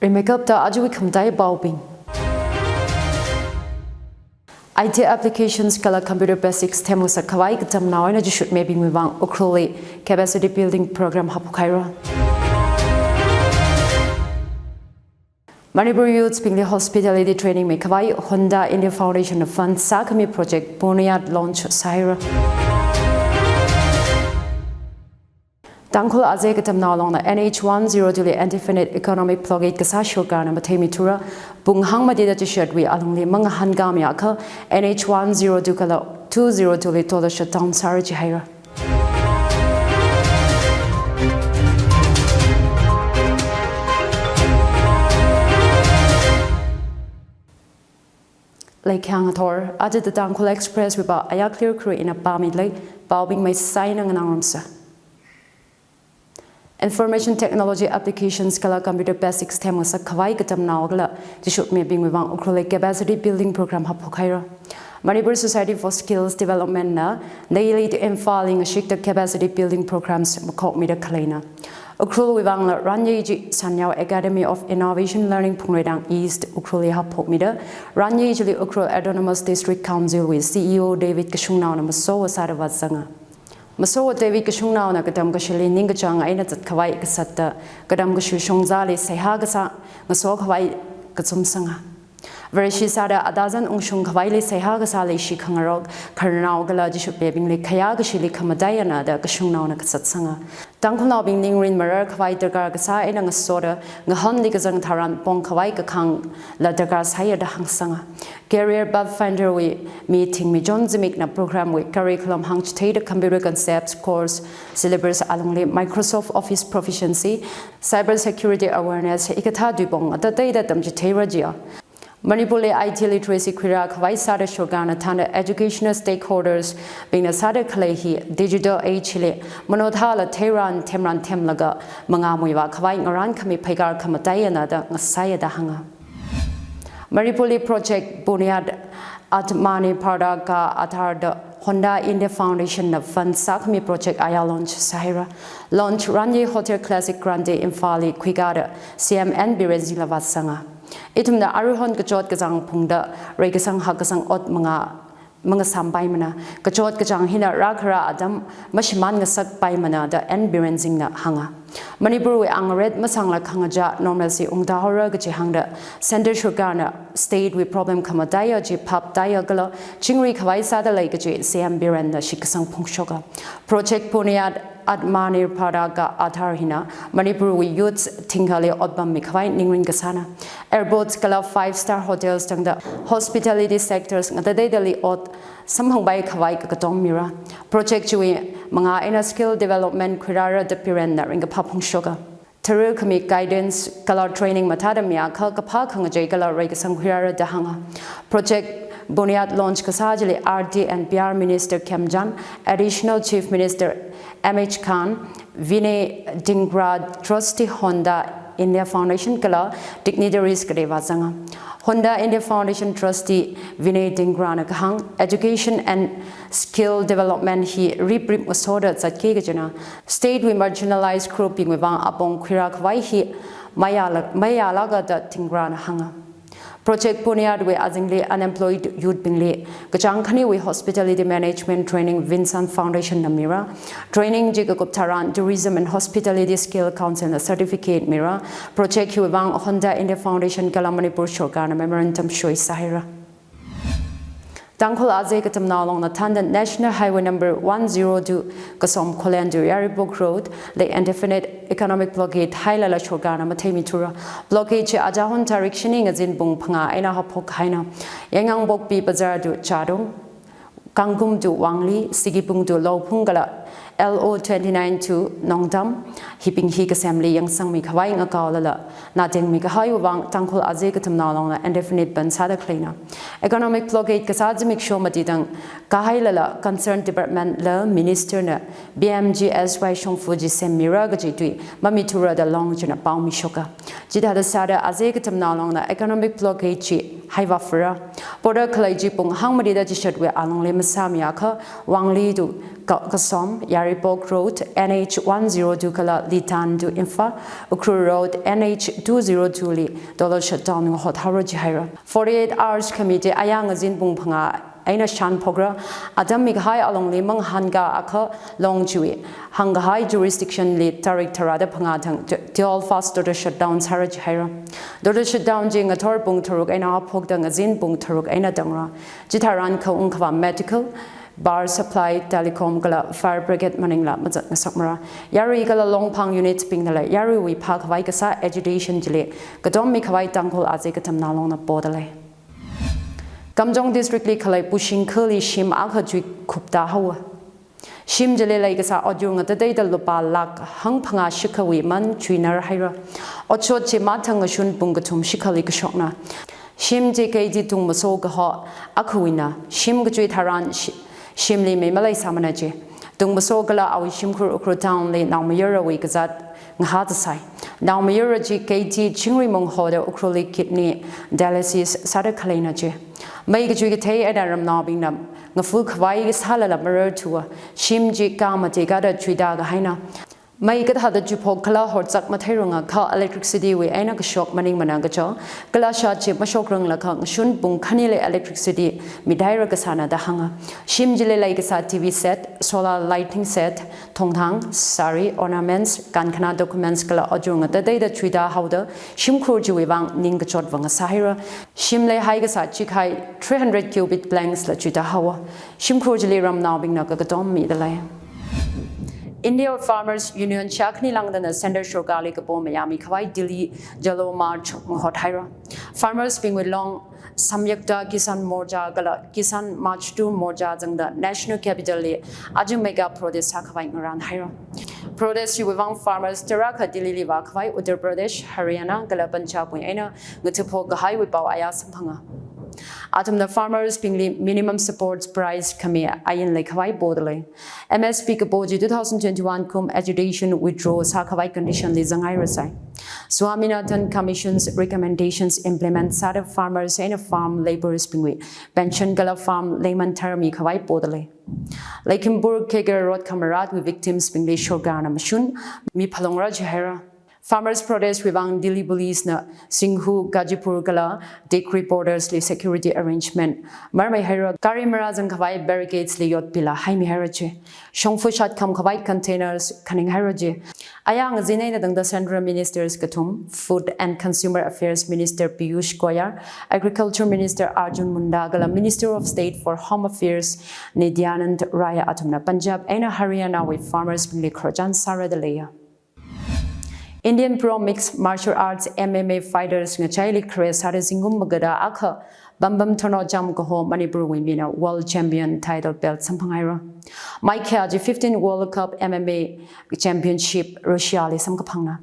Makeup da ajui khamtai baubing. IT applications kala computer basics temu sa Kharay katam na oina jishut maybe mivang ukruli capacity building program hapukhaira. Manipur Youth Pingli Hospitality Training में Kharay Honda India Foundation Fund Sakami Project Bunyad launch Sahira. Tangkhul Azay katam na long na NH10 Indefinite Economic Blockade kasa shurgana matemi tura bunghang madida jishad we alungli mga hangam yaka NH10 kala 20 tola shutdown sarji haira. Like Hangator, added the Tangkhul Express with Ayahclear crew in a Bami lake, bobbing my sign and arms. Information technology applications kala computer basics temu sa Kharay katam naogla jishut me bing wivang ukrule capacity building program hapukhaira. Manipur Society for Skills Development na daily to enfiling a shikta capacity building programs makok mida kalena. Ukrul wivang la Ranyeji Sanyao Academy of Innovation Learning Pungredang East Ukruli hapok mida Ranyeji Ukrul Autonomous District Council with CEO David Kashungnao na maso saravat sanga. Maso David Kashungnao na kadam kashili ningachang aina tat Kharay kasata kadam kashu shongzali sehagasa maso Kharay katsum sanga. Verishi sada adazan ungshung Kharay le sehagasa le shi khangarog karnao gala jishu bebing le khaya kashili khamadaya da Kashungnao na kasat sanga. Tangkhul now being ningrin marar Kharay dargar kasa ina ngasoda ngahon li kazang tharan pong Kharay kakang la dargar saya da hang sanga. Career Pathfinder we meeting me John Zimik na program we curriculum hang chite computer concepts course syllabus alongli Microsoft Office proficiency cyber security awareness ikatha dubong atatai da tam chite rajia. Manipur IT literacy kwira Kharay sada shogana thana educational stakeholders being a sada khalehi digital age le manothala theran temran temlaga manga muiwa Kharay ngaran khami phaigar khamatai na da ngasaya da hanga. Manipur project Bunyad at Manipur ka athar the Honda India Foundation na Fund Sakami Project Aya launch Sahira launch Ranye Hotel Classic Grande Infali Kwigada CMN Birenzila Vatsanga. Itum da aruhon kachot kajang pungda regasang hakasang ot mga sampai mana kachot kajang hina rakhara adam mashiman ngasak pai mana da en birenzing na hanga. Manipur we angret masangla khangaja normalcy ungdahora gachi hangda center shurgana state with problem kamadaya ji pap daya gala chingri Kharay sada lai gachi CM biren na shikasang pungshoga project Bunyad at Manipur ga athar hina Manipur we youths tingale otbam mi Kharay ningrin gasana airports kala 5-star hotels tangda hospitality sectors ngadai dali ot samhang bai Kharay ka katong mira project chui mga ina skill development khirara de piren na ringa phapung shoga Terror kami guidance kala training matada mia kha kapha khanga jai kala rai ka sanghirara da hanga project Bunyad launch kasajali RD and PR Minister Kemjan Additional Chief Minister MH Khan Vinay Dingra Trustee Honda India Foundation kala dignitaries kadeva zanga Honda India Foundation Trustee Vinay Dingra na kahang education and skill development hi reprint usoda zatke gajana state we marginalized grouping wang apong khira Kharay hi maya laga da Dingra na hanga Project Bunyad we azingli unemployed youth bingli kachangkhani we hospitality management training Vincent Foundation namira training Jacob Taran tourism and hospitality skill council na certificate mira project wang Honda India Foundation kala Manipur shorgana memorandum shoi sahira Tangkhul Azay katam na long na tanda National Highway number 102 kasom Kolandu Yaribok Road the indefinite economic blockade hailala shorgana matemi tura blockade che ajahon tarik shining azin bung phanga ina hapok haina yangang bok pi bazar du chadong kangkum du wangli sigipung du lopung gala LO 29 Nongdam hiping hi assembly yang sangmi Kharay nga kaulala na ding mi kahayu wang Tangkhul Azay katam na long na indefinite ban sada klena economic blockade kasajimik show matidang kahailala concerned department la minister na BMGSY shongfuji semira gajitui mamitura da long jina paumi shoka jida da sada Azay katam na long na economic blockade chi haiwa fura border kalaiji pung hangmadi da jishadwe along le masamya kha wangli du kasom Yaribok Road NH10 kala Litan to Infa Ukru Road NH202 li dollar shutdown hot haraji haira 48 hours committee ayang azin bung phanga aina shan phogra adamik hai along le mang hanga akha long chui hanga hai jurisdiction le tarik tarada phanga thang all fast dollar shutdown haraji haira dollar shutdown jing athor bung thuruk aina phogdang azin bung thuruk aina dangra jitharan kha ungkhwa medical bar supply telecom gala fire brigade maningla majat ngasakmara yari gala longphang units pingnala yari wi phak vai kasa education jile gadom mi khawai tangkhul aje katam nalong na bodale Kamjong district li khalai pushing khali shim akha jui khupta hawa shim jile lai kasa odjung ta dei dal lupa lak hang phanga shikhawi man chuinar haira ocho chi ma thang shun pungathum shikhali ka shokna shim je kai ji tung maso ga ha akhuina shim ga chui tharan Shimli me malay samanaje. Tung basogala awi shimkur ukru town le now mayura we gazat nghatasai. Now mayura ji KT chingri mong hoda ukruli kidney dialysis sada kalena je. May gajugate adaram nabinam. Ngafu kwai salala marer tua. Shimji kama te gada chuidaga haina. May get had the Jupo Kala Hortzak Materunga ka electricity we aina shock maning managacho, Kalasha chip mashokrung lakang shun bung kanile electricity, Midaira Gasana da hanga, Shimjile Lagasa TV set, solar lighting set, Tongtang, sari, ornaments, Gankana documents Kala Ojunga, the day the Trida Howder, Shimkur Juwang, Ningachot Vanga Sahira, Shimle Haigasa Chikai, 300 cubic blanks la Trida Hawa, Shimkur Jiliram now being Nagatom Midalay. India Farmers Union Chakni Langdana Center Shogali Kapo Miami Kawai Dili Jalo March Hothaira. Farmers being with long Samyakta Kisan Morja Gala Kisan March 2 Morja Zangda National Capital Ajumega Prodes Sakavai around Hira. Prodes Yuwang Farmers Teraka Dili Vakavai Uttar Pradesh Haryana Gala Punjab Ena Gutupo Gahai Wipau Ayasampanga. Atom the farmers being minimum support price Kamia Ayan Lake Hawaii Bodale. MSP Kaboji 2021 cum education withdraws Hakawai condition Lizangai Rasai. Swaminathan Commission's recommendations implement Sada farmers and farm laborers being pension Gala farm layman termi Hawaii Bodale. Lakemburg Keger Road Kamarad with victims being Shogana Mashun, Mi Palongra Jahera. Farmers protest wivang Dili police na Singhu Gajipur Gala take reporters li security arrangement. Marmay hero Kari Marazang Kawai barricades li yot pila Haimi Heraje. Shongfu shat kam Kawai containers kaning Heraje. Ayang Zine na the Central Ministers Katum, Food and Consumer Affairs Minister Piyush Goyal, Agriculture Minister Arjun Mundagala, Minister of State for Home Affairs Nidyanand Raya Atumna Punjab, Aina Haryana with farmers Bili Krojan Saradaleya. Indian pro mixed martial arts MMA fighters ngachai Kharay sare singum magada akha bambam thono jam ko ho Manipur women world champion title belt samphangaira Maikha 15 World Cup MMA championship Russia li samkaphangna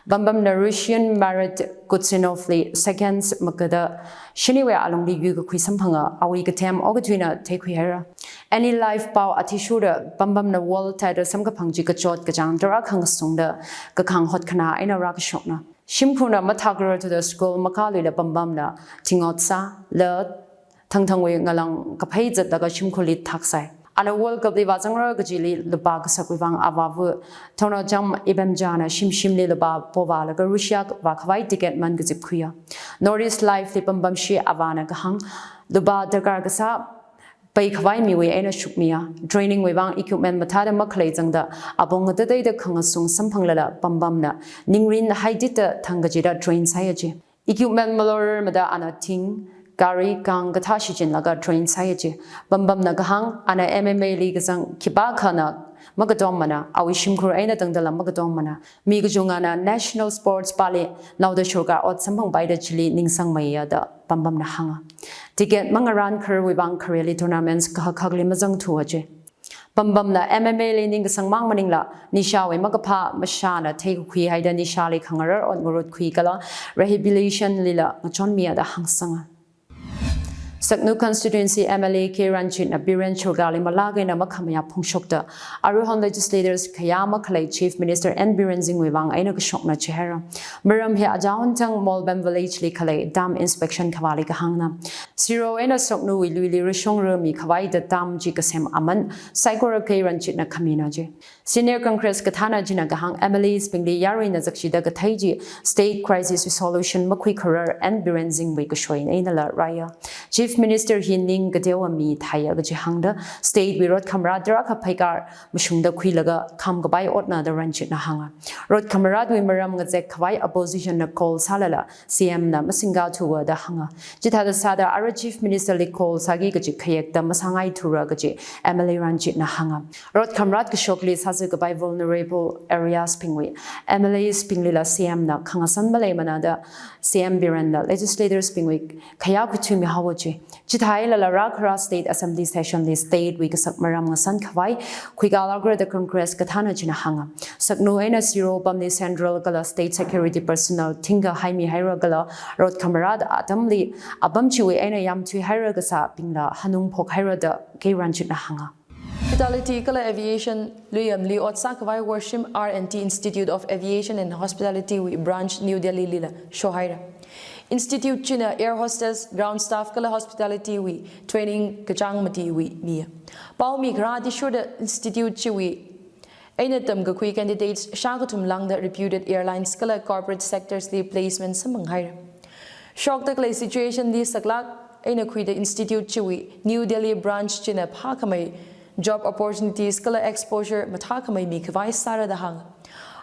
bambam na Russian Marat Kutsinov li seconds magada shiniwe alongli yu ko samphanga awi gatem ogatwina tekhuira Any life pow atishura bambam na world title samkaphangji kachot kajang dara khangsungda kakhang hot khana aina rak shokna Shimphuna mathagra to the school makali la bambam na tingotsa le thangthangwe ngalang kaphai daga shimkhuli thaksai ana world cup li wazangra gajili luba kasakwang awavu thono jam ibem jana shimshim le luba powa la Russia wa khawai ticket man gajip khuya Northeast life li bambam shi awana kahang luba dagar kasa Pai khawai miwe aina shukmia training wewang equipment mathada maklai jangda abong da dai da khangasung sampanglala pambamna ningrin haidita thangajira train sayaje equipment malor mada ana ting gari kang gatha shijin laga train sayaje pambamna gahang ana MMA league jang kiba khana magadom mana awishim khur aina tangdala magadom mana mi gujunga na national sports pale now the shoga ot sampang bai da chili ningsang maya da pambam na hanga ticket mangaran khur wibang khareli tournaments ka khagli mazang thuaje pambam na MMA le ning sangmang maningla nisha we magapha mashana thei khui haida nisha le khangarar on gorot khui kala rehabilitation lila chon mia da hangsanga Saknu constituency MLA K Ranchin Abiran Chogali Malaga na Makamaya Pungshokta Aruhan legislators Kayama Khalay Chief Minister and Birenzing Wivang Aina Kashokna Chehera Miram he Ajawan Tang Molbem Village Li Khalay Dam Inspection Kavali Kahangna Zero Ena Soknu Wiluli Rishong Rumi Kawai the Dam Jikasem Aman Saikora K Ranchin na Kamina J Senior Congress Katana Jina Gahang MLA Spingli Yari Nazakshida Gataiji State Crisis Resolution Makwi Karar and Birenzing Wikashoin Ainala Raya Chief Minister Hining Gadewami Thaya Gajihangda State Wirot Kamrad Draka Paikar Mushungda Kwilaga Kam Gabai Otna the Ranchit Nahanga Rod Kamrad Wimaram Gazek Kawai opposition na call Salala CM na Masinga Tuwa the Hanga Jita the Sada Ara Chief Minister Li call Sagi Gaji Kayak the Masangai Tura Gaji Emily Ranchit Nahanga Rod Kamrad Kashokli Sazugabai vulnerable areas Pingwi Emily Spinglila CM na Kangasan Malemana the CM Biranda legislators Pingwi Kayakutumi Hawaji Chithai la Rakra State Assembly Session List State Week Sakmaram San Kawai Kwigalagra the Congress Katana Jinahanga Saknoena Zero Bamni Central Gala State Security Personnel Tinga Haimi Hairagala Rod Kamarad Adamli Abamchiwi Ena Yam Tui Hairagasa Pingla Hanung Pok Hairada Gayran Jinahanga Hospitality Kala Aviation Luyam Li Otsakawai Worship R&T Institute of Aviation and Hospitality Branch New Delhi Lila Shohaira Institute China Air Hostess Ground Staff Kala Hospitality Training Kachang Mati Mia Pau Mi Gradi Shuda Institute Chiwi Ainatam Gakui candidates Shagatum Lang the reputed airlines Kala corporate sectors Li placement Samang Haira Shock the clay situation Li Saklak Ainakui the Institute Chiwi New Delhi Branch China Pakamai Job opportunities, color exposure, Matakamai Mikavai Sara the Hang.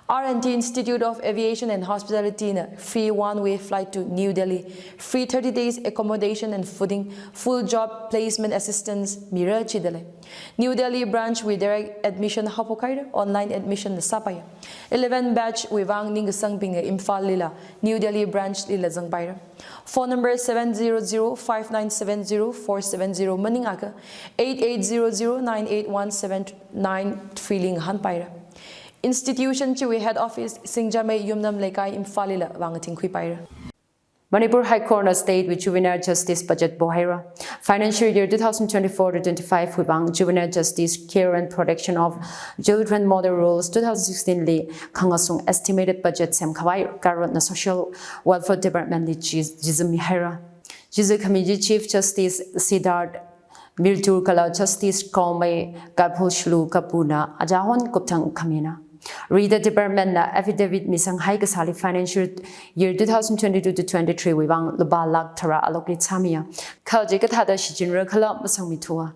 R&T Institute of Aviation and Hospitality, free one-way flight to New Delhi, free 30 days accommodation and fooding, full job placement assistance, Mira Chidale. New Delhi branch with direct admission Hapokaira, online admission Sapaya. 11 batch with Wang Ningasang Binga Imphal Lila, New Delhi branch Lila Zangbaira. Phone number 700-5970-470 Maningaka, 8800-98179 Feeling Hanpaira. Institution Chiwi Head Office Singjame Yumnam Lekai Imfalila Wangating Kwipaira. Manipur High Court State with Juvenile Justice Budget Bohaira. Financial year 2024-25 Wibang Juvenile Justice Care and Protection of Children Model Rules 2016 Li Kangasung estimated budget Sam Kawai Garot na Social Welfare Department Li Jizumi Haira. Jizu Committee Chief Justice Siddharth Mirtur Kala Justice Komai Gapul Shlu Kapuna Ajahon Kuptang Kamina. Read the department na affidavit misang hai kasali financial year 2022-23 wibang luba lak tara alokli chamia khalje kathada shijinra khala masang mitua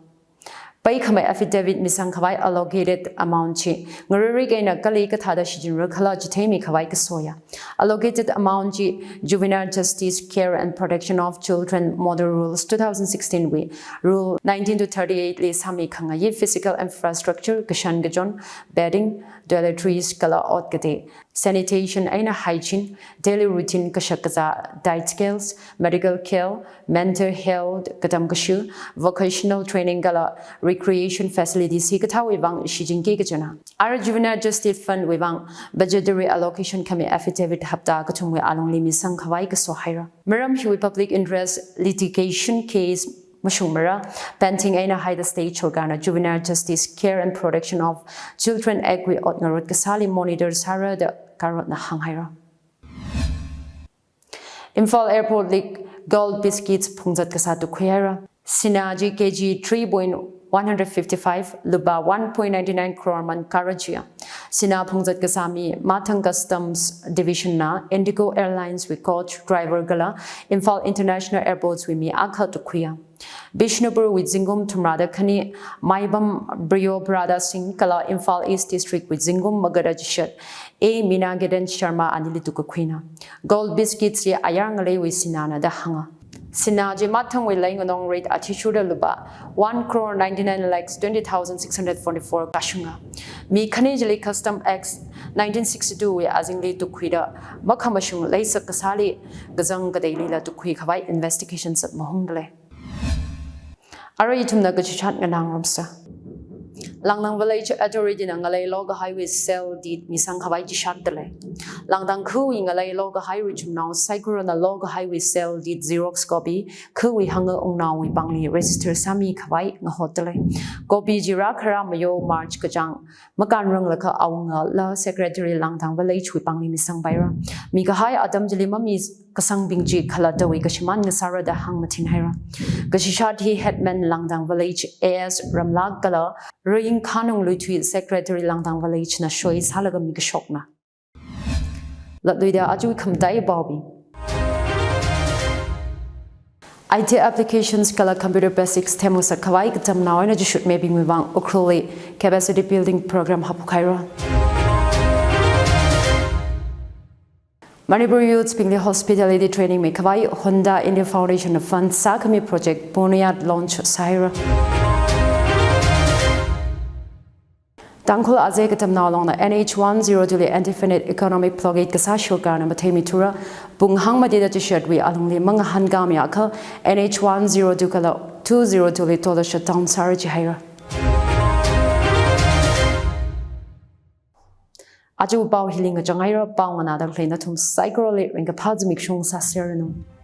pai khamai affidavit misang khawai allocated amount chi ngari gaina kali kathada shijinra khala jithemi khawai kasoya allocated amount chi Juvenile Justice Care and Protection of Children Model Rules 2016 we rule 19-38 li sami khanga ye physical infrastructure kashan gajon bedding toiletries kala otgate sanitation aina hygiene daily routine kashakaza diet skills medical care mental health katam kashu vocational training kala recreation facilities sikatha wibang shijingke gajana our Juvenile Justice Fund wibang budgetary allocation kami affidavit hapta katumwe alongli misang khawai ka sohaira maram hui public interest litigation case Mashumara, Panting Aina High the State Chogana, Juvenile Justice Care and Protection of Children Equi Otnarot Kasali Monitors Hara the Karot na Hanghaira. Imphal Airport League Gold Biscuits Pungzat Kasatu Kuyara, Sinaji KG 3.155, Luba 1.99 crore man Karajia. Sina Pungzat Kasami, Matang Customs Division na, Indigo Airlines with coach, driver gala, Imphal International Airports with me Akha to Kuya. Bishnupur with Zingum Tumrada Kani, Maibam Brio Brada Singh Kala Imphal East District with Zingum Magarajishat, A Minagadan Sharma Anilituka Quina. Gold Biscuits ye Ayangale with Sinana the Hanga. Sinaji Matang with laying on rate Atishuda Luba 1 crore 99 lakhs 20,644 Kashunga. Mi Kanijali Custom X 1962 we Azingli to Quida Makamashung Laysa Kasali Gazang Gadailila to Quick investigations at Mahungle. Arayitum na gachat nga nang ramsa. Langnang village authority na ngalay log highway cell dit misang khawai ji shat dele. Langdang khu ngalay log highway chumnaw cycro na log highway cell dit xerox copy khu wi hanga ongnaw wi pangli register sami khawai nga hotele. Copy ji ra khara mayo march kajang makan rang lakha awnga la secretary langdang village wi pangli misang baira. Mi ka hai adam jili mami kasang bingji khala dawi kashiman nga sarada hang matin haira. Kashishat hi headman langdang village as ramlag kala Ring Khanung Lutui Secretary Langdang Village na shoi salaga mi shok na. Latluida aju kamdai Bobby. IT applications kala computer basics temu sa kawai katam na na jishut maybe mivang ukruli capacity building program hapukaira. Manipur Youth Pingli Hospitality Training me kawai Honda India Foundation Fund Sakami project Bonayat launch Sahira. Tangkhul azay katam na along na NH10 Indefinite Economic Plugate kasasyo ka na matay mitura bunghang madida t-shirt we along li mga hangam yaka NH10 kala 20 tola siya town sarji haira. Aju baw hiling a jangayra baw nga nadang play na tum psychorally ringa padzimik shong sa sirano.